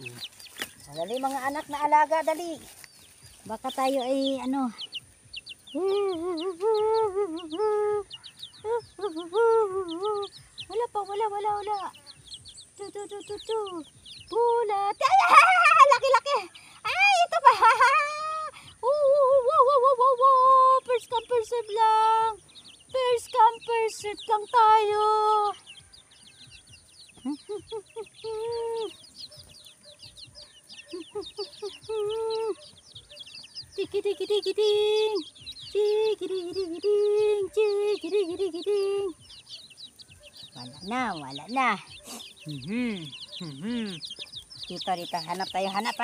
Dali mga anak na alaga, dali. Baka tayo ay ano. Wala. Tu. Bulat. Laki. Ay, ito pa. First come, first serve lang. First come, first serve lang tayo. Tikidikidikiting. Tikidikidikiting. Wala na. Dito. Hanap tayo. Hanap.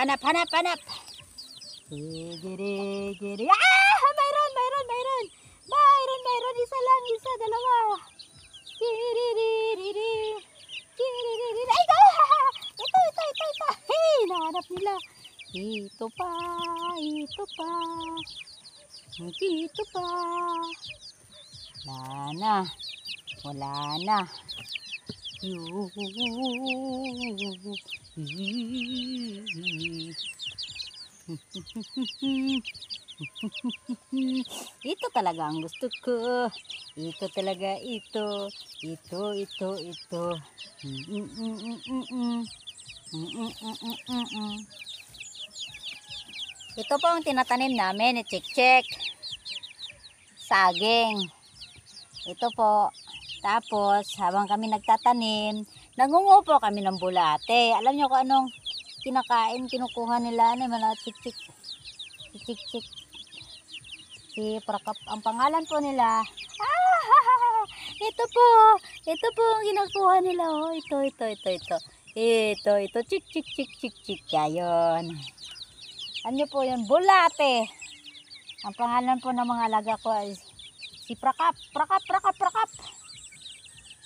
Giri. Mayroon. Isa lang. Dalawa. Giri. Ay, ito. Hey, nahanap nila. Ito pa. Wala na. Ito talaga ang gusto ko. Ito. Ito po ang tinatanim namin, check. Saging. Ito po. Tapos, habang kami nagtatanim, nangungupo kami ng bulate. Alam nyo kung anong kinakain, kinukuha nila, chik. Si Prakap, ang pangalan po nila. Ito po ang kinukuha nila. Oh, ito. Ito, chik. Ayon. Ano po yun? Bulate. Ang pangalan po ng mga alaga ko ay si Prakap.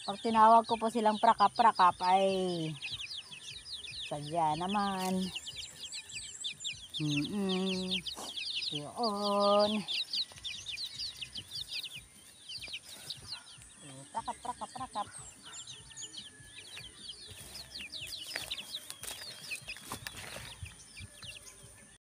Pag tinawag ko po silang Prakap ay sadya naman. Yun. Prakap.